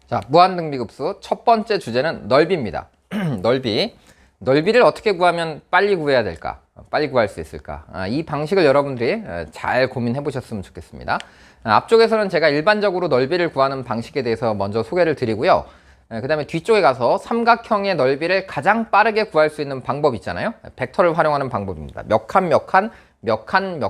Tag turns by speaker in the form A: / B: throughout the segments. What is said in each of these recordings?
A: 자, 무한등비급수 첫 번째 주제는 넓이입니다. 넓이를 어떻게 구하면 빨리 구해야 될까? 빨리 구할 수 있을까? 이 방식을 여러분들이 잘 고민해 보셨으면 좋겠습니다. 앞쪽에서는 제가 일반적으로 넓이를 구하는 방식에 대해서 먼저 소개를 드리고요. 그 다음에 뒤쪽에 가서 삼각형의 넓이를 가장 빠르게 구할 수 있는 방법 있잖아요. 벡터를 활용하는 방법입니다. 몇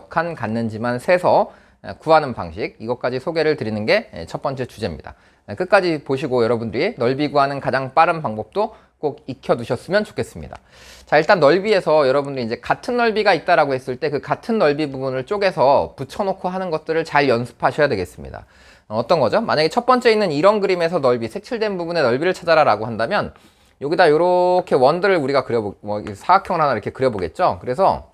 A: 칸 갖는지만 세서 구하는 방식, 이것까지 소개를 드리는 게 첫 번째 주제입니다. 끝까지 보시고 여러분들이 넓이 구하는 가장 빠른 방법도 꼭 익혀두셨으면 좋겠습니다. 자, 일단 넓이에서 여러분들이 이제 같은 넓이가 있다라고 했을 때 그 같은 넓이 부분을 쪼개서 붙여놓고 하는 것들을 잘 연습하셔야 되겠습니다. 어떤 거죠? 만약에 첫 번째 있는 이런 그림에서 넓이, 색칠된 부분의 넓이를 찾아라 라고 한다면 여기다 이렇게 원들을 우리가 사각형을 하나 이렇게 그려보겠죠? 그래서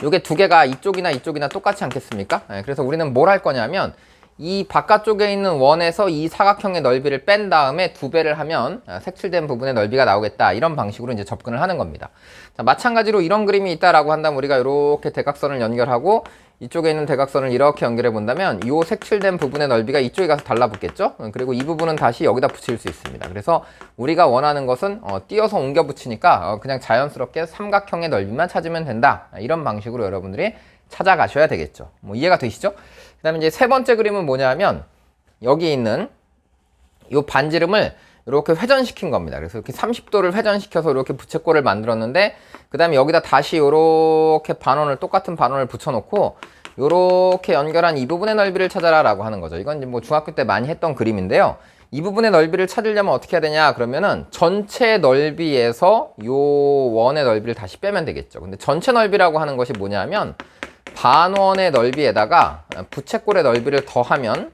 A: 요게 두 개가 이쪽이나 이쪽이나 똑같지 않겠습니까? 그래서 우리는 뭘 할 거냐면 이 바깥쪽에 있는 원에서 이 사각형의 넓이를 뺀 다음에 2배를 하면 색칠된 부분의 넓이가 나오겠다, 이런 방식으로 이제 접근을 하는 겁니다. 자, 마찬가지로 이런 그림이 있다라고 한다면 우리가 이렇게 대각선을 연결하고 이쪽에 있는 대각선을 이렇게 연결해 본다면 이 색칠된 부분의 넓이가 이쪽에 가서 달라붙겠죠. 그리고 이 부분은 다시 여기다 붙일 수 있습니다. 그래서 우리가 원하는 것은 띄어서 옮겨 붙이니까 그냥 자연스럽게 삼각형의 넓이만 찾으면 된다, 이런 방식으로 여러분들이 찾아가셔야 되겠죠. 뭐 이해가 되시죠? 그 다음에 이제 세 번째 그림은 뭐냐면 여기 있는 이 반지름을 이렇게 회전시킨 겁니다. 그래서 이렇게 30도를 회전시켜서 이렇게 부채꼴을 만들었는데, 그 다음에 여기다 다시 이렇게 똑같은 반원을 붙여놓고 이렇게 연결한 이 부분의 넓이를 찾아라 라고 하는 거죠. 이건 이제 뭐 중학교 때 많이 했던 그림인데요. 이 부분의 넓이를 찾으려면 어떻게 해야 되냐 그러면은 전체 넓이에서 요 원의 넓이를 다시 빼면 되겠죠. 근데 전체 넓이라고 하는 것이 뭐냐면 반원의 넓이에다가 부채꼴의 넓이를 더하면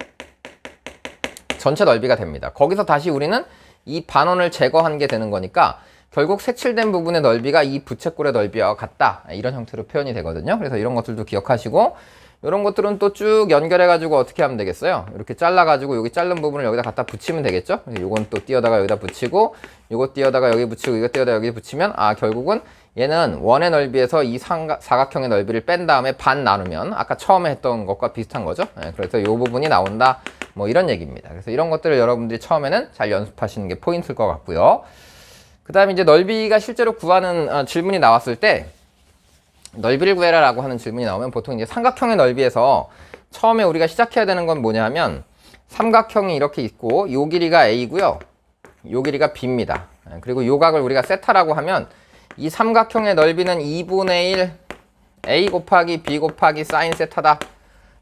A: 전체 넓이가 됩니다. 거기서 다시 우리는 이 반원을 제거한 게 되는 거니까 결국 색칠된 부분의 넓이가 이 부채꼴의 넓이와 같다, 이런 형태로 표현이 되거든요. 그래서 이런 것들도 기억하시고, 이런 것들은 또 쭉 연결해 가지고 어떻게 하면 되겠어요? 이렇게 잘라 가지고 여기 자른 부분을 여기다 갖다 붙이면 되겠죠. 요건 또 띄어다가 여기다 붙이고, 요거 띄어다가 여기 붙이고, 이거 띄어다가 여기 붙이면 결국은 얘는 원의 넓이에서 이 사각형의 넓이를 뺀 다음에 반 나누면 아까 처음에 했던 것과 비슷한 거죠. 그래서 이 부분이 나온다, 뭐 이런 얘기입니다. 그래서 이런 것들을 여러분들이 처음에는 잘 연습하시는 게 포인트일 것 같고요. 그 다음에 이제 넓이가 실제로 구하는 질문이 나왔을 때, 넓이를 구해라 라고 하는 질문이 나오면 보통 이제 삼각형의 넓이에서 처음에 우리가 시작해야 되는 건 뭐냐면 삼각형이 이렇게 있고 요 길이가 A고요, 요 길이가 B입니다. 그리고 요 각을 우리가 세타라고 하면 이 삼각형의 넓이는 2분의 1 A 곱하기 B 곱하기 사인 세타다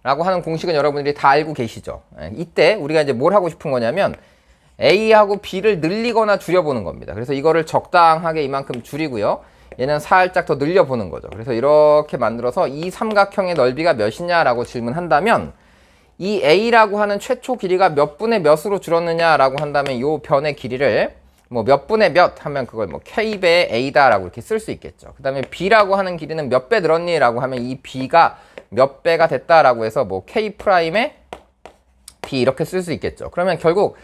A: 라고 하는 공식은 여러분들이 다 알고 계시죠. 이때 우리가 이제 뭘 하고 싶은 거냐면 A하고 B를 늘리거나 줄여보는 겁니다. 그래서 이거를 적당하게 이만큼 줄이고요, 얘는 살짝 더 늘려보는 거죠. 그래서 이렇게 만들어서 이 삼각형의 넓이가 몇이냐 라고 질문한다면 이 A라고 하는 최초 길이가 몇 분의 몇으로 줄었느냐 라고 한다면 이 변의 길이를 뭐 몇 분의 몇 하면 그걸 뭐 K배의 A다 라고 이렇게 쓸 수 있겠죠. 그 다음에 B라고 하는 길이는 몇 배 늘었니 라고 하면 이 B가 몇 배가 됐다 라고 해서 뭐 K'의 B 이렇게 쓸 수 있겠죠. 그러면 결국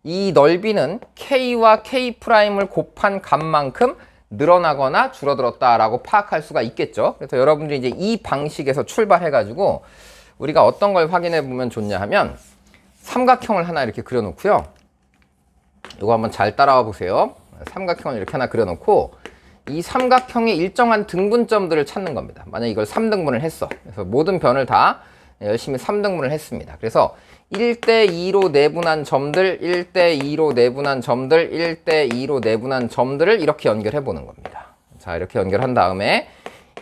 A: 이 넓이는 K와 K'을 곱한 값만큼 늘어나거나 줄어들었다 라고 파악할 수가 있겠죠. 그래서 여러분들이 이제 이 방식에서 출발해 가지고 우리가 어떤 걸 확인해 보면 좋냐 하면 삼각형을 하나 이렇게 그려 놓고요, 이거 한번 잘 따라와 보세요. 삼각형을 이렇게 하나 그려 놓고 이 삼각형의 일정한 등분점들을 찾는 겁니다. 만약에 이걸 3등분을 했어. 그래서 모든 변을 다 열심히 3등분을 했습니다. 그래서 1대2로 내분한 점들, 1대2로 내분한 점들, 1대2로 내분한 점들을 이렇게 연결해 보는 겁니다. 자, 이렇게 연결한 다음에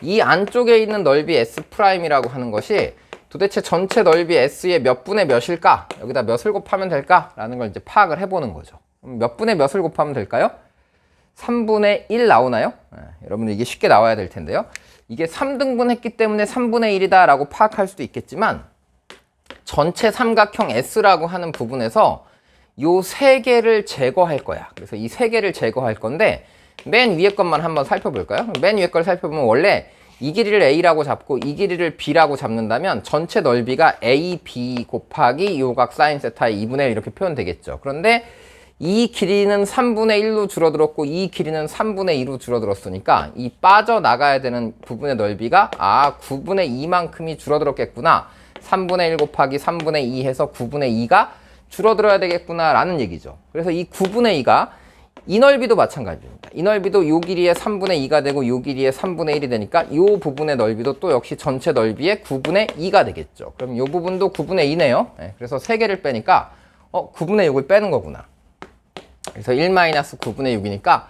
A: 이 안쪽에 있는 넓이 S'이라고 하는 것이 도대체 전체 넓이 S의 몇 분의 몇일까? 여기다 몇을 곱하면 될까? 라는 걸 이제 파악을 해보는 거죠. 몇 분의 몇을 곱하면 될까요? 3분의 1 나오나요? 여러분들 이게 쉽게 나와야 될 텐데요. 이게 3등분 했기 때문에 3분의 1이다 라고 파악할 수도 있겠지만 전체 삼각형 S라고 하는 부분에서 요 3개를 제거할 거야. 그래서 이 3개를 제거할 건데 맨 위에 것만 한번 살펴볼까요? 맨 위에 걸 살펴보면 원래 이 길이를 A라고 잡고 이 길이를 B라고 잡는다면 전체 넓이가 AB 곱하기 요각 사인 세타의 2분의 1 이렇게 표현되겠죠. 그런데 이 길이는 3분의 1로 줄어들었고 이 길이는 3분의 2로 줄어들었으니까 이 빠져나가야 되는 부분의 넓이가 9분의 2만큼이 줄어들었겠구나. 3분의 1 곱하기 3분의 2 해서 9분의 2가 줄어들어야 되겠구나라는 얘기죠. 그래서 이 9분의 2가 이 넓이도 마찬가지입니다. 이 넓이도 요 길이의 3분의 2가 되고 요 길이의 3분의 1이 되니까 요 부분의 넓이도 또 역시 전체 넓이의 9분의 2가 되겠죠. 그럼 요 부분도 9분의 2네요. 네, 그래서 3개를 빼니까 9분의 6을 빼는 거구나. 그래서 1-9분의 6이니까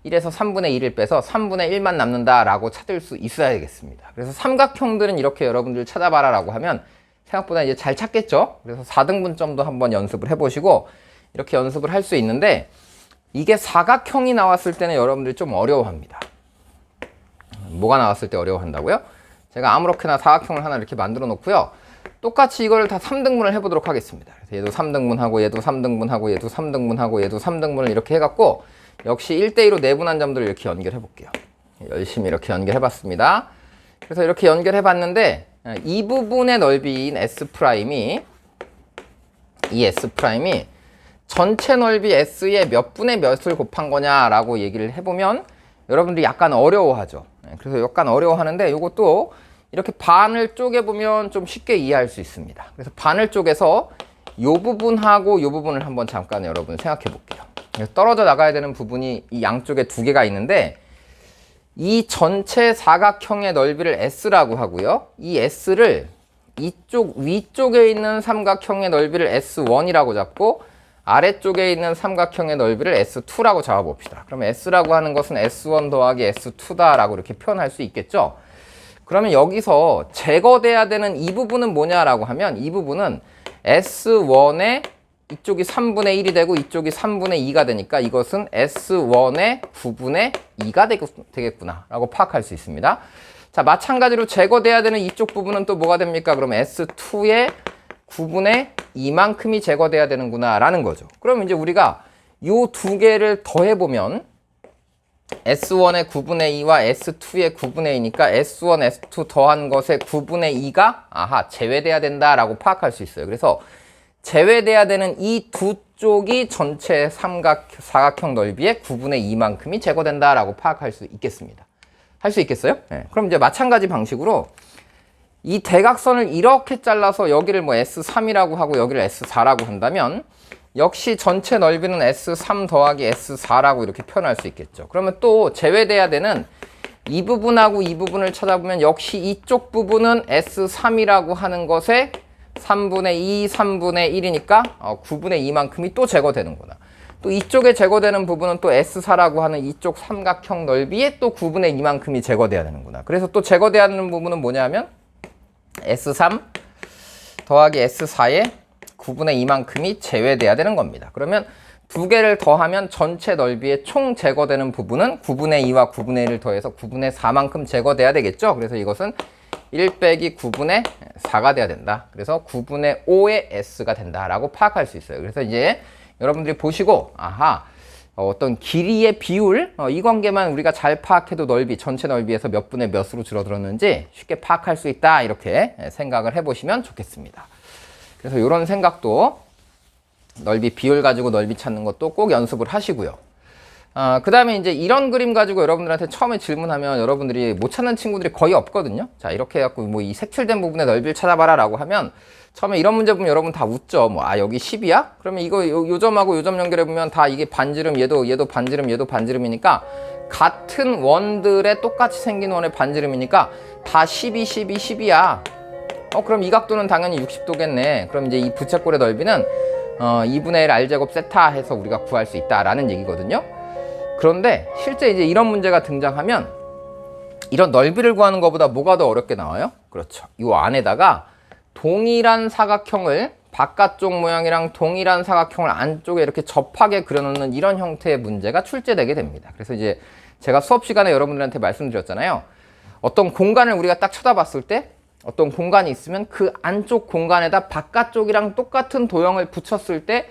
A: 1에서 3분의 2를 빼서 3분의 1만 남는다라고 찾을 수 있어야 되겠습니다. 그래서 삼각형들은 이렇게 여러분들 찾아봐라 라고 하면 생각보다 이제 잘 찾겠죠. 그래서 4등분점도 한번 연습을 해보시고 이렇게 연습을 할 수 있는데 이게 사각형이 나왔을 때는 여러분들이 좀 어려워합니다. 뭐가 나왔을 때 어려워한다고요? 제가 아무렇게나 사각형을 하나 이렇게 만들어 놓고요. 똑같이 이걸 다 3등분을 해보도록 하겠습니다. 그래서 얘도 3등분하고 얘도 3등분하고 얘도 3등분하고 얘도 3등분을 이렇게 해갖고 역시 1대2로 내분한 점들을 이렇게 연결해 볼게요. 열심히 이렇게 연결해 봤습니다. 그래서 이렇게 연결해 봤는데 이 부분의 넓이인 S'이 이 S'이 전체 넓이 S의 몇 분의 몇을 곱한 거냐라고 얘기를 해보면 여러분들이 약간 어려워하죠. 그래서 약간 어려워하는데 이것도 이렇게 반을 쪼개보면 좀 쉽게 이해할 수 있습니다. 그래서 반을 쪼개서 이 부분하고 이 부분을 한번 잠깐 여러분 생각해 볼게요. 떨어져 나가야 되는 부분이 이 양쪽에 두 개가 있는데 이 전체 사각형의 넓이를 S라고 하고요. 이 S를 이쪽 위쪽에 있는 삼각형의 넓이를 S1이라고 잡고 아래쪽에 있는 삼각형의 넓이를 S2라고 잡아봅시다. 그러면 S라고 하는 것은 S1 더하기 S2다라고 이렇게 표현할 수 있겠죠. 그러면 여기서 제거돼야 되는 이 부분은 뭐냐라고 하면 이 부분은 S1의 이쪽이 3분의 1이 되고 이쪽이 3분의 2가 되니까 이것은 S1의 9분의 2가 되겠구나 라고 파악할 수 있습니다. 자, 마찬가지로 제거돼야 되는 이쪽 부분은 또 뭐가 됩니까? 그러면 S2의 9분의 2만큼이 제거돼야 되는구나 라는 거죠. 그럼 이제 우리가 요 두 개를 더해보면 S1의 9분의 2와 S2의 9분의 2니까 S1, S2 더한 것의 9분의 2가 제외돼야 된다라고 파악할 수 있어요. 그래서 제외돼야 되는 이 두 쪽이 전체 사각형 넓이의 9분의 2만큼이 제거된다라고 파악할 수 있겠습니다. 할 수 있겠어요? 네. 그럼 이제 마찬가지 방식으로 이 대각선을 이렇게 잘라서 여기를 뭐 S3이라고 하고 여기를 S4라고 한다면 역시 전체 넓이는 S3 더하기 S4라고 이렇게 표현할 수 있겠죠. 그러면 또 제외돼야 되는 이 부분하고 이 부분을 찾아보면 역시 이쪽 부분은 S3이라고 하는 것에 3분의 2, 3분의 1이니까 9분의 2만큼이 또 제거되는구나. 또 이쪽에 제거되는 부분은 또 S4라고 하는 이쪽 삼각형 넓이에 또 9분의 2만큼이 제거돼야 되는구나. 그래서 또 제거돼야 하는 부분은 뭐냐면 S3 더하기 S4의 9분의 2만큼이 제외돼야 되는 겁니다. 그러면 두 개를 더하면 전체 넓이의 총 제거되는 부분은 9분의 2와 9분의 1을 더해서 9분의 4만큼 제거돼야 되겠죠. 그래서 이것은 1 빼기 9분의 4가 돼야 된다. 그래서 9분의 5의 S가 된다라고 파악할 수 있어요. 그래서 이제 여러분들이 보시고 어떤 길이의 비율 이 관계만 우리가 잘 파악해도 넓이 전체 넓이에서 몇 분의 몇으로 줄어들었는지 쉽게 파악할 수 있다 이렇게 생각을 해보시면 좋겠습니다. 그래서 이런 생각도 넓이 비율 가지고 넓이 찾는 것도 꼭 연습을 하시고요. 그 다음에 이제 이런 그림 가지고 여러분들한테 처음에 질문하면 여러분들이 못 찾는 친구들이 거의 없거든요. 자, 이렇게 해갖고 뭐 이 색칠된 부분의 넓이를 찾아봐라 라고 하면 처음에 이런 문제 보면 여러분 다 웃죠. 여기 10이야? 그러면 이거 요 점하고 요 점 연결해보면 다 이게 반지름, 얘도 반지름, 얘도 반지름이니까 같은 원들의 똑같이 생긴 원의 반지름이니까 다 12, 12, 10이야. 그럼 이 각도는 당연히 60도겠네. 그럼 이제 이 부채꼴의 넓이는 2분의 1 R제곱 세타 해서 우리가 구할 수 있다라는 얘기거든요. 그런데 실제 이제 이런 문제가 등장하면 이런 넓이를 구하는 것보다 뭐가 더 어렵게 나와요? 그렇죠. 이 안에다가 동일한 사각형을 바깥쪽 모양이랑 동일한 사각형을 안쪽에 이렇게 접하게 그려놓는 이런 형태의 문제가 출제되게 됩니다. 그래서 이제 제가 수업 시간에 여러분들한테 말씀드렸잖아요. 어떤 공간을 우리가 딱 쳐다봤을 때 어떤 공간이 있으면 그 안쪽 공간에다 바깥쪽이랑 똑같은 도형을 붙였을 때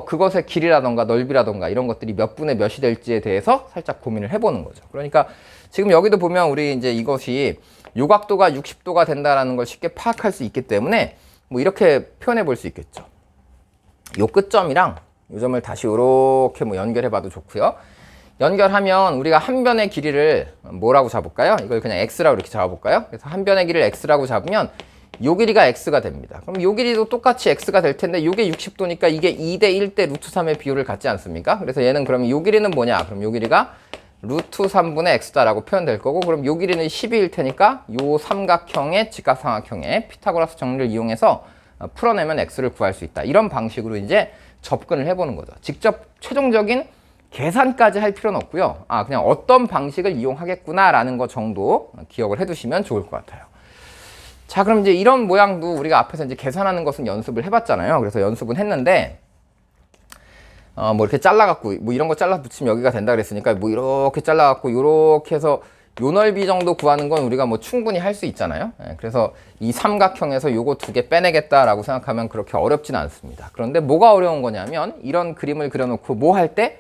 A: 그것의 길이라던가 넓이라던가 이런 것들이 몇 분의 몇이 될지에 대해서 살짝 고민을 해보는 거죠. 그러니까 지금 여기도 보면 우리 이제 이것이 요각도가 60도가 된다라는 걸 쉽게 파악할 수 있기 때문에 뭐 이렇게 표현해 볼 수 있겠죠. 요 끝점이랑 요 점을 다시 이렇게 뭐 연결해 봐도 좋고요. 연결하면 우리가 한 변의 길이를 뭐라고 잡을까요? 이걸 그냥 x라고 이렇게 잡아볼까요? 그래서 한 변의 길이를 x라고 잡으면 요 길이가 x가 됩니다. 그럼 요 길이도 똑같이 x가 될 텐데 요게 60도니까 이게 2대 1대 루트 3의 비율을 갖지 않습니까? 그래서 얘는 그러면 요 길이는 뭐냐? 그럼 요 길이가 루트 3분의 x다라고 표현될 거고, 그럼 요 길이는 12일 테니까 요 삼각형의 직각삼각형의 피타고라스 정리를 이용해서 풀어내면 x를 구할 수 있다. 이런 방식으로 이제 접근을 해보는 거죠. 직접 최종적인 계산까지 할 필요는 없고요. 그냥 어떤 방식을 이용하겠구나라는 것 정도 기억을 해두시면 좋을 것 같아요. 자, 그럼 이제 이런 모양도 우리가 앞에서 이제 계산하는 것은 연습을 해봤잖아요. 그래서 연습은 했는데, 뭐 이렇게 잘라갖고, 뭐 이런 거 잘라 붙이면 여기가 된다 그랬으니까, 뭐 이렇게 잘라갖고, 요렇게 해서 요 넓이 정도 구하는 건 우리가 뭐 충분히 할 수 있잖아요. 그래서 이 삼각형에서 요거 2개 빼내겠다라고 생각하면 그렇게 어렵진 않습니다. 그런데 뭐가 어려운 거냐면, 이런 그림을 그려놓고 뭐 할 때,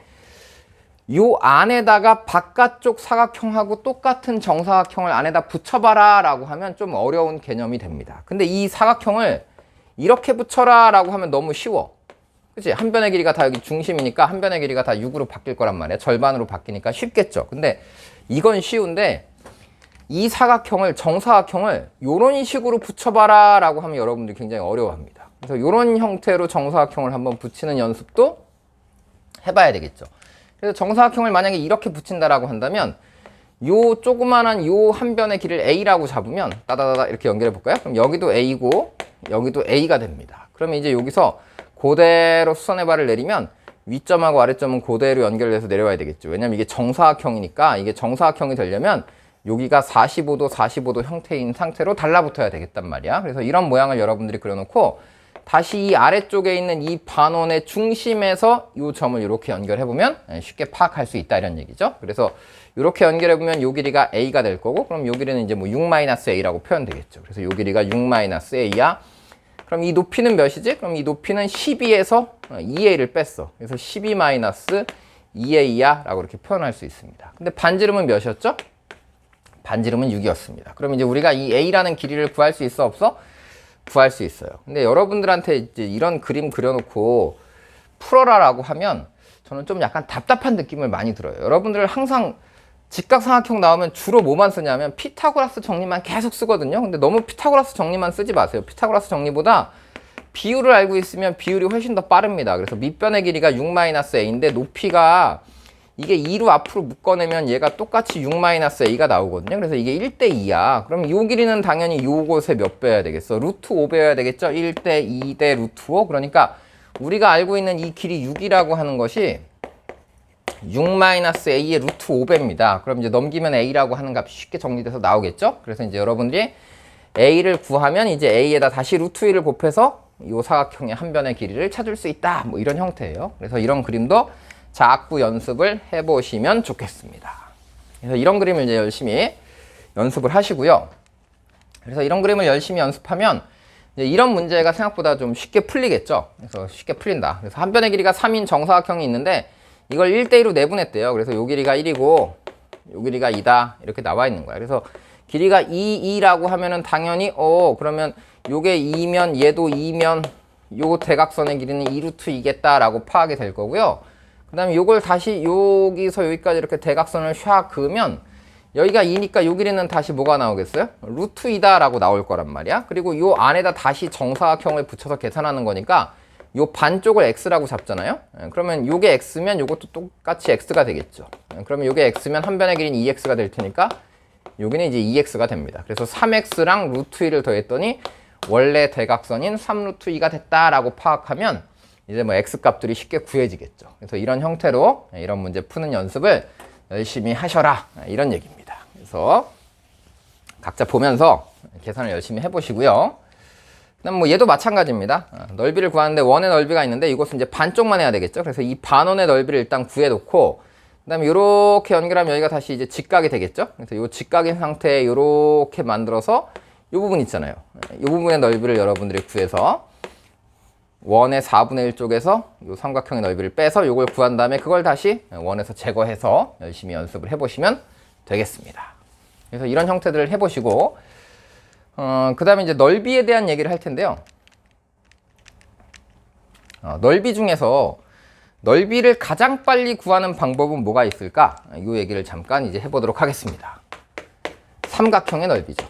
A: 요 안에다가 바깥쪽 사각형하고 똑같은 정사각형을 안에다 붙여봐라 라고 하면 좀 어려운 개념이 됩니다. 근데 이 사각형을 이렇게 붙여라 라고 하면 너무 쉬워. 그치? 한 변의 길이가 다 여기 중심이니까 한 변의 길이가 다 6으로 바뀔 거란 말이야. 절반으로 바뀌니까 쉽겠죠. 근데 이건 쉬운데 이 사각형을, 정사각형을 요런 식으로 붙여봐라 라고 하면 여러분들이 굉장히 어려워합니다. 그래서 요런 형태로 정사각형을 한번 붙이는 연습도 해봐야 되겠죠. 그래서 정사각형을 만약에 이렇게 붙인다라고 한다면 요 조그만한 요 한 변의 길이를 A라고 잡으면 따다다다 이렇게 연결해 볼까요? 그럼 여기도 A고 여기도 A가 됩니다. 그러면 이제 여기서 그대로 수선의 발을 내리면 위점하고 아래점은 그대로 연결돼서 내려와야 되겠죠. 왜냐면 이게 정사각형이니까, 이게 정사각형이 되려면 여기가 45도 45도 형태인 상태로 달라붙어야 되겠단 말이야. 그래서 이런 모양을 여러분들이 그려놓고 다시 이 아래쪽에 있는 이 반원의 중심에서 이 점을 이렇게 연결해보면 쉽게 파악할 수 있다 이런 얘기죠. 그래서 이렇게 연결해보면 이 길이가 A가 될 거고, 그럼 이 길이는 이제 뭐 6-A라고 표현되겠죠. 그래서 이 길이가 6-A야. 그럼 이 높이는 몇이지? 그럼 이 높이는 12에서 2A를 뺐어. 그래서 12-2A야 라고 이렇게 표현할 수 있습니다. 근데 반지름은 몇이었죠? 반지름은 6이었습니다. 그럼 이제 우리가 이 A라는 길이를 구할 수 있어 없어? 구할 수 있어요. 근데 여러분들한테 이제 이런 그림 그려놓고 풀어라라고 하면 저는 좀 약간 답답한 느낌을 많이 들어요. 여러분들 항상 직각삼각형 나오면 주로 뭐만 쓰냐면 피타고라스 정리만 계속 쓰거든요. 근데 너무 피타고라스 정리만 쓰지 마세요. 피타고라스 정리보다 비율을 알고 있으면 비율이 훨씬 더 빠릅니다. 그래서 밑변의 길이가 6-A인데 높이가 이게 2로 앞으로 묶어내면 얘가 똑같이 6-A가 나오거든요. 그래서 이게 1대2야. 그럼 이 길이는 당연히 요것의 몇 배여야 되겠어? 루트 5배여야 되겠죠? 1대2대 루트 5. 그러니까 우리가 알고 있는 이 길이 6이라고 하는 것이 6-A의 루트 5배입니다. 그럼 이제 넘기면 A라고 하는 값이 쉽게 정리돼서 나오겠죠? 그래서 이제 여러분들이 A를 구하면 이제 A에다 다시 루트 1을 곱해서 이 사각형의 한 변의 길이를 찾을 수 있다. 뭐 이런 형태예요. 그래서 이런 그림도 자꾸 연습을 해보시면 좋겠습니다. 그래서 이런 그림을 이제 열심히 연습을 하시고요. 그래서 이런 그림을 열심히 연습하면 이제 이런 문제가 생각보다 좀 쉽게 풀리겠죠. 그래서 쉽게 풀린다. 그래서 한 변의 길이가 3인 정사각형이 있는데 이걸 1대2로 내분했대요. 그래서 요 길이가 1이고 요 길이가 2다 이렇게 나와 있는 거야. 그래서 길이가 2라고 하면은 당연히 그러면 요게 2면 얘도 2면 요 대각선의 길이는 2루트 2겠다 라고 파악이 될 거고요. 그 다음에 요걸 다시 여기서 여기까지 이렇게 대각선을 샥 그으면 여기가 2니까 요 길이는 다시 뭐가 나오겠어요? 루트 2다 라고 나올 거란 말이야. 그리고 요 안에다 다시 정사각형을 붙여서 계산하는 거니까 요 반쪽을 x라고 잡잖아요. 그러면 요게 x면 요것도 똑같이 x가 되겠죠. 그러면 요게 x면 한 변의 길이는 2x가 될 테니까 여기는 이제 2x가 됩니다. 그래서 3x랑 루트 2를 더했더니 원래 대각선인 3루트 2가 됐다라고 파악하면 이제 뭐 x 값들이 쉽게 구해지겠죠. 그래서 이런 형태로 이런 문제 푸는 연습을 열심히 하셔라 이런 얘기입니다. 그래서 각자 보면서 계산을 열심히 해보시고요. 그다음 뭐 얘도 마찬가지입니다. 넓이를 구하는데 원의 넓이가 있는데 이것은 이제 반쪽만 해야 되겠죠. 그래서 이 반원의 넓이를 일단 구해놓고 그다음에 이렇게 연결하면 여기가 다시 이제 직각이 되겠죠. 그래서 이 직각인 상태에 이렇게 만들어서 이 부분 있잖아요. 이 부분의 넓이를 여러분들이 구해서 원의 4분의 1 쪽에서 이 삼각형의 넓이를 빼서 이걸 구한 다음에 그걸 다시 원에서 제거해서 열심히 연습을 해보시면 되겠습니다. 그래서 이런 형태들을 해보시고 그 다음에 이제 넓이에 대한 얘기를 할 텐데요. 넓이 중에서 넓이를 가장 빨리 구하는 방법은 뭐가 있을까? 이 얘기를 잠깐 이제 해보도록 하겠습니다. 삼각형의 넓이죠.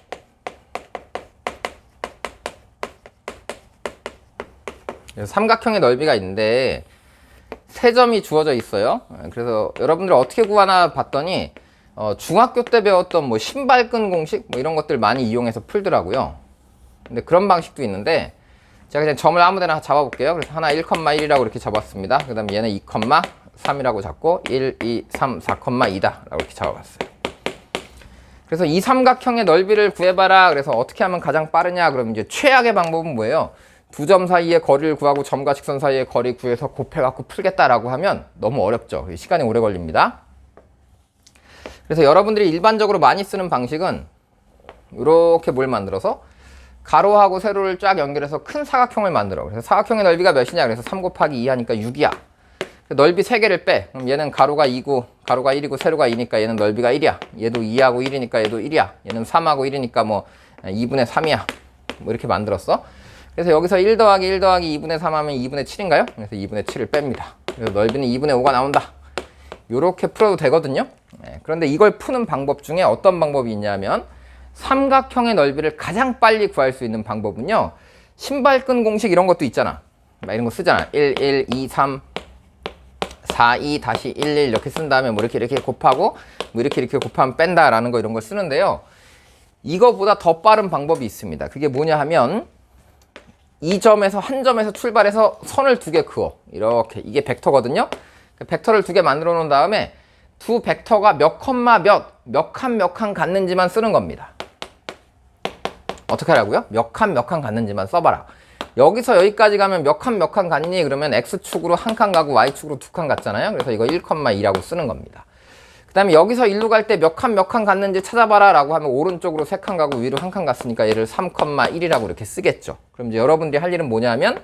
A: 그래서 삼각형의 넓이가 있는데 세 점이 주어져 있어요. 그래서 여러분들 어떻게 구하나 봤더니 중학교 때 배웠던 뭐 신발끈 공식 뭐 이런 것들 많이 이용해서 풀더라고요. 근데 그런 방식도 있는데 제가 그냥 점을 아무 데나 잡아볼게요. 그래서 하나 1,1이라고 이렇게 잡았습니다. 그 다음에 얘는 2,3이라고 잡고 1, 2, 3, 4,2다 라고 이렇게 잡아봤어요. 그래서 이 삼각형의 넓이를 구해봐라. 그래서 어떻게 하면 가장 빠르냐? 그러면 이제 최악의 방법은 뭐예요? 두 점 사이의 거리를 구하고 점과 직선 사이의 거리 구해서 곱해갖고 풀겠다라고 하면 너무 어렵죠. 시간이 오래 걸립니다. 그래서 여러분들이 일반적으로 많이 쓰는 방식은 이렇게 뭘 만들어서 가로하고 세로를 쫙 연결해서 큰 사각형을 만들어. 그래서 사각형의 넓이가 몇이냐? 그래서 3 곱하기 2 하니까 6이야. 넓이 3개를 빼. 그럼 얘는 가로가 2고 가로가 1이고 세로가 2니까 얘는 넓이가 1이야. 얘도 2하고 1이니까 얘도 1이야. 얘는 3하고 1이니까 뭐 2분의 3이야. 뭐 이렇게 만들었어. 그래서 여기서 1 더하기 1 더하기 2분의 3 하면 2분의 7인가요? 그래서 2분의 7을 뺍니다. 그래서 넓이는 2분의 5가 나온다. 요렇게 풀어도 되거든요. 그런데 이걸 푸는 방법 중에 어떤 방법이 있냐면 삼각형의 넓이를 가장 빨리 구할 수 있는 방법은요. 신발끈 공식 이런 것도 있잖아. 막 이런 거 쓰잖아. 1, 1, 2, 3, 4, 2, 다시 1, 1 이렇게 쓴 다음에 뭐 이렇게 곱하고 뭐 이렇게 곱하면 뺀다라는 거 이런 걸 쓰는데요. 이거보다 더 빠른 방법이 있습니다. 그게 뭐냐 하면 이 점에서 한 점에서 출발해서 선을 2개 그어. 이렇게 이게 벡터거든요. 벡터를 2개 만들어 놓은 다음에 두 벡터가 몇 컴마 몇 칸 갖는지만 쓰는 겁니다. 어떻게 하라고요? 몇 칸 갖는지만 써봐라. 여기서 여기까지 가면 몇 칸 갖니? 그러면 X축으로 1칸 가고 Y축으로 2칸 갔잖아요. 그래서 이거 1,2라고 쓰는 겁니다. 그 다음에 여기서 일로 갈 때 몇 칸 갔는지 찾아봐라 라고 하면 오른쪽으로 3칸 가고 위로 1칸 갔으니까 얘를 3,1이라고 이렇게 쓰겠죠. 그럼 이제 여러분들이 할 일은 뭐냐면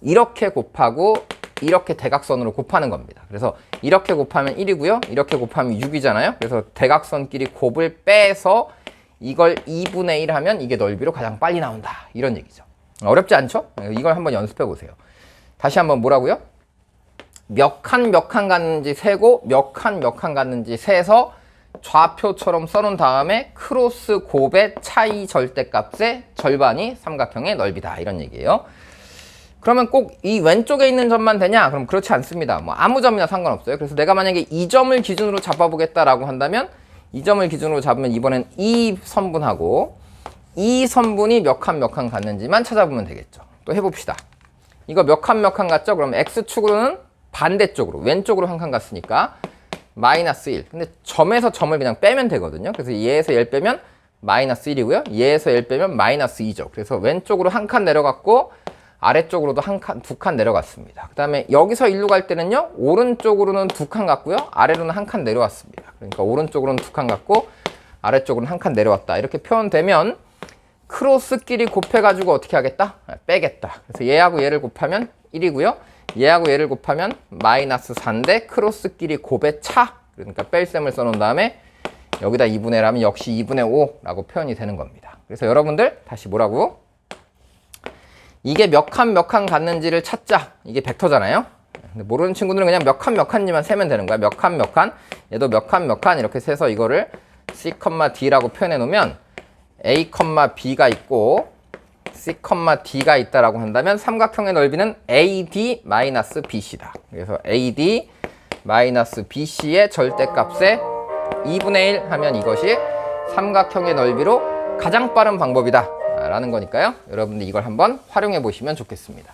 A: 이렇게 곱하고 이렇게 대각선으로 곱하는 겁니다. 그래서 이렇게 곱하면 1이고요. 이렇게 곱하면 6이잖아요. 그래서 대각선끼리 곱을 빼서 이걸 2분의 1 하면 이게 넓이로 가장 빨리 나온다. 이런 얘기죠. 어렵지 않죠? 이걸 한번 연습해 보세요. 다시 한번 뭐라고요? 몇 칸 갔는지 세고 몇 칸 갔는지 세서 좌표처럼 써놓은 다음에 크로스 곱의 차이 절대값의 절반이 삼각형의 넓이다. 이런 얘기예요. 그러면 꼭 이 왼쪽에 있는 점만 되냐? 그럼 그렇지 않습니다. 뭐 아무 점이나 상관없어요. 그래서 내가 만약에 이 점을 기준으로 잡아보겠다라고 한다면 이 점을 기준으로 잡으면 이번엔 이 선분하고 이 선분이 몇 칸 갔는지만 찾아보면 되겠죠. 또 해봅시다. 이거 몇 칸 갔죠? 그럼 X축으로는 반대쪽으로 왼쪽으로 1칸 갔으니까 마이너스 1. 근데 점에서 점을 그냥 빼면 되거든요. 그래서 얘에서 얘를 빼면 마이너스 1이고요. 얘에서 얘를 빼면 마이너스 2죠. 그래서 왼쪽으로 1칸 내려갔고 아래쪽으로도 2칸 내려갔습니다. 그 다음에 여기서 일로 갈 때는요. 오른쪽으로는 2칸 갔고요. 아래로는 1칸 내려왔습니다. 그러니까 오른쪽으로는 2칸 갔고 아래쪽으로는 1칸 내려왔다. 이렇게 표현되면 크로스끼리 곱해가지고 어떻게 하겠다? 빼겠다. 그래서 얘하고 얘를 곱하면 1이고요. 얘하고 얘를 곱하면 마이너스 4인데 크로스끼리 곱의 차. 그러니까 뺄셈을 써놓은 다음에 여기다 2분의 1 하면 역시 2분의 5라고 표현이 되는 겁니다. 그래서 여러분들 다시 뭐라고? 이게 몇 칸 갔는지를 찾자. 이게 벡터잖아요. 근데 모르는 친구들은 그냥 몇 칸인지만 세면 되는 거야. 몇 칸. 얘도 몇 칸 이렇게 세서 이거를 C, D라고 표현해 놓으면 A, B가 있고 C, D가 있다라고 한다면 삼각형의 넓이는 AD-BC다. 그래서 AD-BC의 절대값의 2분의 1 하면 이것이 삼각형의 넓이로 가장 빠른 방법이다 라는 거니까요. 여러분들 이걸 한번 활용해 보시면 좋겠습니다.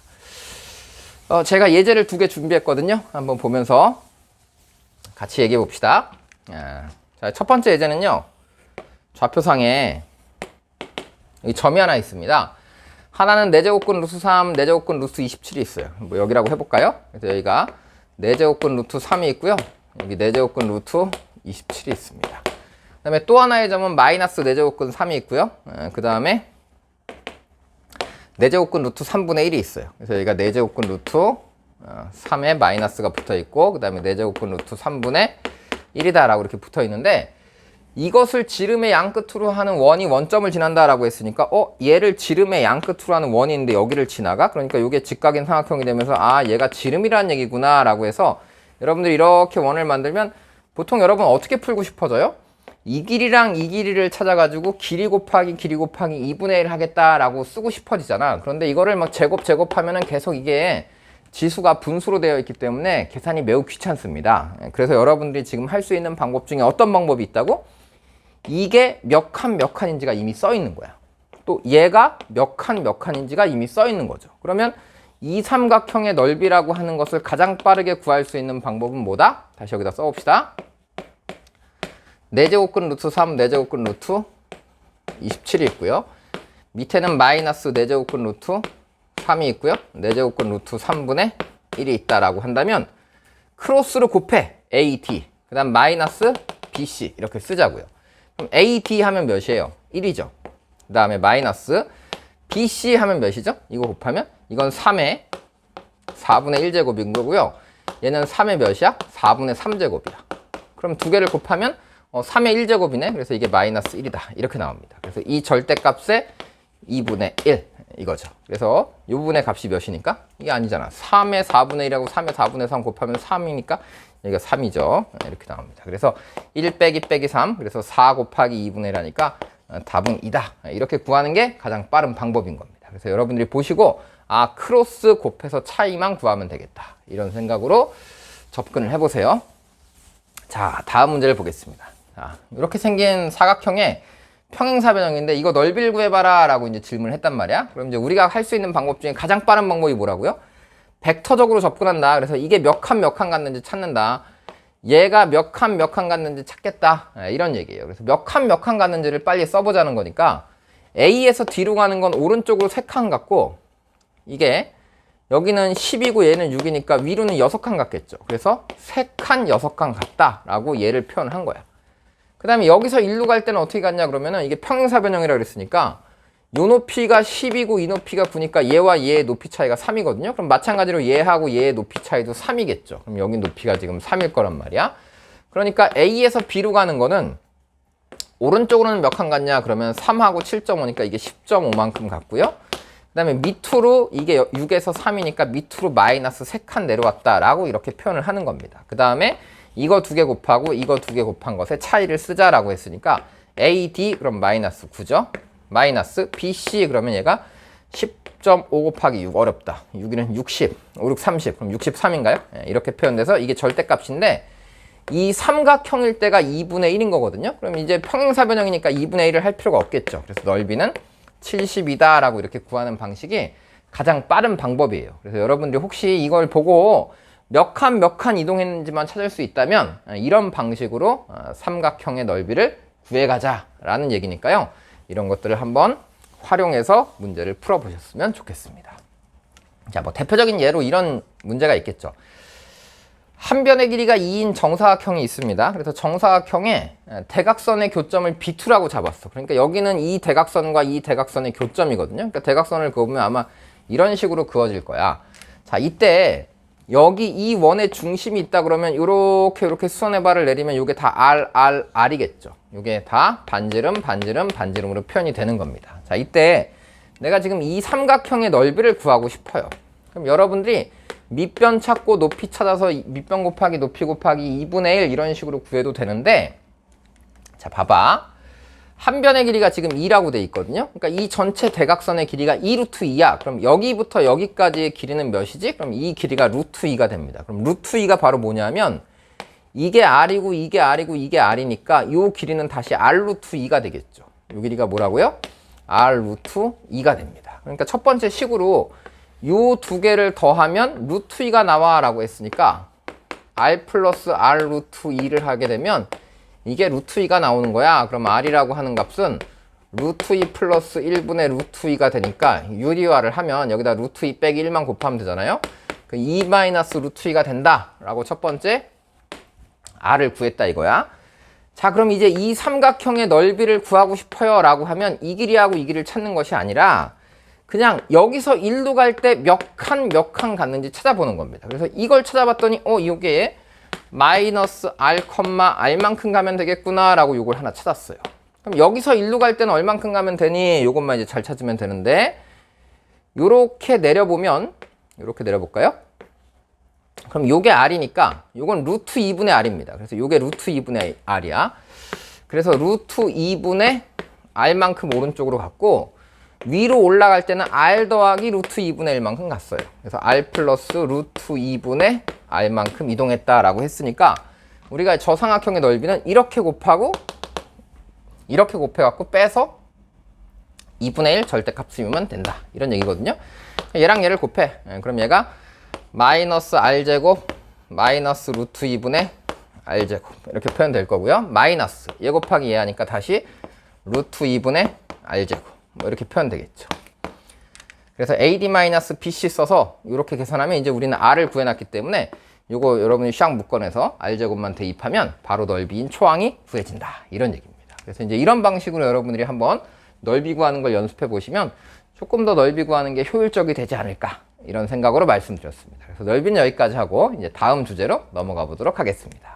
A: 제가 예제를 2개 준비했거든요. 한번 보면서 같이 얘기해 봅시다. 자, 첫 번째 예제는요. 좌표상에 여기 점이 하나 있습니다. 하나는 4제곱근 루트 3, 4제곱근 루트 27이 있어요. 뭐 여기라고 해볼까요? 그래서 여기가 4제곱근 루트 3이 있고요. 여기 4제곱근 루트 27이 있습니다. 그 다음에 또 하나의 점은 마이너스 4제곱근 3이 있고요. 그 다음에 4제곱근 루트 3분의 1이 있어요. 그래서 여기가 4제곱근 루트 3에 마이너스가 붙어 있고 그 다음에 4제곱근 루트 3분의 1이다 라고 이렇게 붙어 있는데 이것을 지름의 양끝으로 하는 원이 원점을 지난다라고 했으니까 얘를 지름의 양끝으로 하는 원이 있는데 여기를 지나가? 그러니까 이게 직각인 삼각형이 되면서 얘가 지름이라는 얘기구나 라고 해서 여러분들이 이렇게 원을 만들면 보통 여러분 어떻게 풀고 싶어져요? 이 길이랑 이 길이를 찾아가지고 길이 곱하기 2분의 1 하겠다라고 쓰고 싶어지잖아. 그런데 이거를 막 제곱하면은 계속 이게 지수가 분수로 되어 있기 때문에 계산이 매우 귀찮습니다. 그래서 여러분들이 지금 할 수 있는 방법 중에 어떤 방법이 있다고? 이게 몇 칸인지가 이미 써 있는 거야. 또 얘가 몇 칸인지가 이미 써 있는 거죠. 그러면 이 삼각형의 넓이라고 하는 것을 가장 빠르게 구할 수 있는 방법은 뭐다? 다시 여기다 써봅시다. 4제곱근 루트 3, 4제곱근 루트 27이 있고요. 밑에는 마이너스 4제곱근 루트 3이 있고요. 4제곱근 루트 3분의 1이 있다라고 한다면 크로스로 곱해. AT. 그 다음 마이너스 BC 이렇게 쓰자고요. 그럼 AT 하면 몇이에요? 1이죠. 그 다음에 마이너스 BC 하면 몇이죠? 이거 곱하면 이건 3의 4분의 1제곱인 거고요. 얘는 3의 몇이야? 4분의 3제곱이야. 그럼 두 개를 곱하면 3의 1제곱이네. 그래서 이게 마이너스 1이다. 이렇게 나옵니다. 그래서 이 절대값의 2분의 1 이거죠. 그래서 이 부분의 값이 몇이니까? 이게 아니잖아. 3의 4분의 1하고 3의 4분의 3 곱하면 3이니까 여기가 3이죠. 이렇게 나옵니다. 그래서 1 빼기 3. 그래서 4 곱하기 2분의 1 하니까 답은 2다. 이렇게 구하는 게 가장 빠른 방법인 겁니다. 그래서 여러분들이 보시고 크로스 곱해서 차이만 구하면 되겠다. 이런 생각으로 접근을 해보세요. 자, 다음 문제를 보겠습니다. 자, 이렇게 생긴 사각형의 평행사변형인데 이거 넓이를 구해봐라 라고 이제 질문을 했단 말이야. 그럼 이제 우리가 할 수 있는 방법 중에 가장 빠른 방법이 뭐라고요? 벡터적으로 접근한다. 그래서 이게 몇 칸 갔는지 찾는다. 얘가 몇 칸 갔는지 찾겠다. 이런 얘기예요. 그래서 몇 칸 갔는지를 빨리 써보자는 거니까 A에서 D로 가는 건 오른쪽으로 3칸 갔고 이게 여기는 10이고 얘는 6이니까 위로는 6칸 갔겠죠. 그래서 3칸, 6칸 갔다 라고 얘를 표현한 거야. 그 다음에 여기서 1로 갈 때는 어떻게 갔냐 그러면은 이게 평행사변형이라고 그랬으니까 요 높이가 10이고 이 높이가 9니까 얘와 얘의 높이 차이가 3이거든요. 그럼 마찬가지로 얘하고 얘의 높이 차이도 3이겠죠. 그럼 여기 높이가 지금 3일 거란 말이야. 그러니까 A에서 B로 가는 거는 오른쪽으로는 몇 칸 갔냐 그러면 3하고 7.5니까 이게 10.5만큼 갔고요. 그 다음에 밑으로 이게 6에서 3이니까 밑으로 마이너스 3칸 내려왔다 라고 이렇게 표현을 하는 겁니다. 그 다음에 이거 2개 곱하고 이거 2개 곱한 것의 차이를 쓰자라고 했으니까 AD 그럼 마이너스 9죠. 마이너스 BC 그러면 얘가 10.5 곱하기 6 어렵다. 6이는 60, 5, 6, 30 그럼 63인가요? 이렇게 표현돼서 이게 절대값인데 이 삼각형일 때가 2분의 1인 거거든요. 그럼 이제 평행사변형이니까 2분의 1을 할 필요가 없겠죠. 그래서 넓이는 70이다 라고 이렇게 구하는 방식이 가장 빠른 방법이에요. 그래서 여러분들이 혹시 이걸 보고 몇 칸 이동했는지만 찾을 수 있다면 이런 방식으로 삼각형의 넓이를 구해가자 라는 얘기니까요. 이런 것들을 한번 활용해서 문제를 풀어보셨으면 좋겠습니다. 자, 뭐 대표적인 예로 이런 문제가 있겠죠. 한 변의 길이가 2인 정사각형이 있습니다. 그래서 정사각형의 대각선의 교점을 B2라고 잡았어. 그러니까 여기는 이 대각선과 이 대각선의 교점이거든요. 그러니까 대각선을 그어보면 아마 이런 식으로 그어질 거야. 자, 이때 여기 이 원의 중심이 있다 그러면 이렇게 수선의 발을 내리면 이게 다 R이겠죠. 이게 다 반지름으로 표현이 되는 겁니다. 자, 이때 내가 지금 이 삼각형의 넓이를 구하고 싶어요. 그럼 여러분들이 밑변 찾고 높이 찾아서 밑변 곱하기 높이 곱하기 2분의 1 이런 식으로 구해도 되는데 자, 봐봐. 한 변의 길이가 지금 2라고 돼 있거든요. 그러니까 이 전체 대각선의 길이가 2루트 2야. 그럼 여기부터 여기까지의 길이는 몇이지? 그럼 이 길이가 루트 2가 됩니다. 그럼 루트 2가 바로 뭐냐면 이게 R이고 이게 R이고 이게 R이니까 이 길이는 다시 R 루트 2가 되겠죠. 이 길이가 뭐라고요? R 루트 2가 됩니다. 그러니까 첫 번째 식으로 이 두 개를 더하면 루트 2가 나와 라고 했으니까 R 플러스 R 루트 2를 하게 되면 이게 루트 2가 나오는 거야. 그럼 R이라고 하는 값은 루트 2 플러스 1분의 루트 2가 되니까 유리화를 하면 여기다 루트 2 빼기 1만 곱하면 되잖아요. 그 2 마이너스 루트 2가 된다 라고 첫 번째 R을 구했다 이거야. 자, 그럼 이제 이 삼각형의 넓이를 구하고 싶어요 라고 하면 이 길이하고 이 길이를 찾는 것이 아니라 그냥 여기서 1로 갈 때 몇 칸 갔는지 찾아보는 겁니다. 그래서 이걸 찾아봤더니 이게 마이너스 R, R만큼 가면 되겠구나 라고 요걸 하나 찾았어요. 그럼 여기서 1로 갈 때는 얼만큼 가면 되니? 요것만 이제 잘 찾으면 되는데 요렇게 내려보면 요렇게 내려볼까요? 그럼 요게 R이니까 요건 루트 2분의 R입니다. 그래서 요게 루트 2분의 R이야. 그래서 루트 2분의 r만큼 오른쪽으로 갔고 위로 올라갈 때는 r 더하기 루트 2분의 1만큼 갔어요. 그래서 r 플러스 루트 2분의 r만큼 이동했다라고 했으니까 우리가 저 삼각형의 넓이는 이렇게 곱하고 이렇게 곱해갖고 빼서 2분의 1 절대값 쓰면 된다. 이런 얘기거든요. 얘랑 얘를 곱해. 그럼 얘가 마이너스 r제곱 마이너스 루트 2분의 r제곱 이렇게 표현될 거고요. 마이너스 얘 곱하기 얘 하니까 다시 루트 2분의 r제곱 뭐 이렇게 표현되겠죠. 그래서 AD-BC 써서 이렇게 계산하면 이제 우리는 r을 구해놨기 때문에 이거 여러분이 샥 묶어내서 r제곱만 대입하면 바로 넓이인 초항이 구해진다. 이런 얘기입니다. 그래서 이제 이런 방식으로 여러분들이 한번 넓이 구하는 걸 연습해 보시면 조금 더 넓이 구하는 게 효율적이 되지 않을까 이런 생각으로 말씀드렸습니다. 그래서 넓이는 여기까지 하고 이제 다음 주제로 넘어가 보도록 하겠습니다.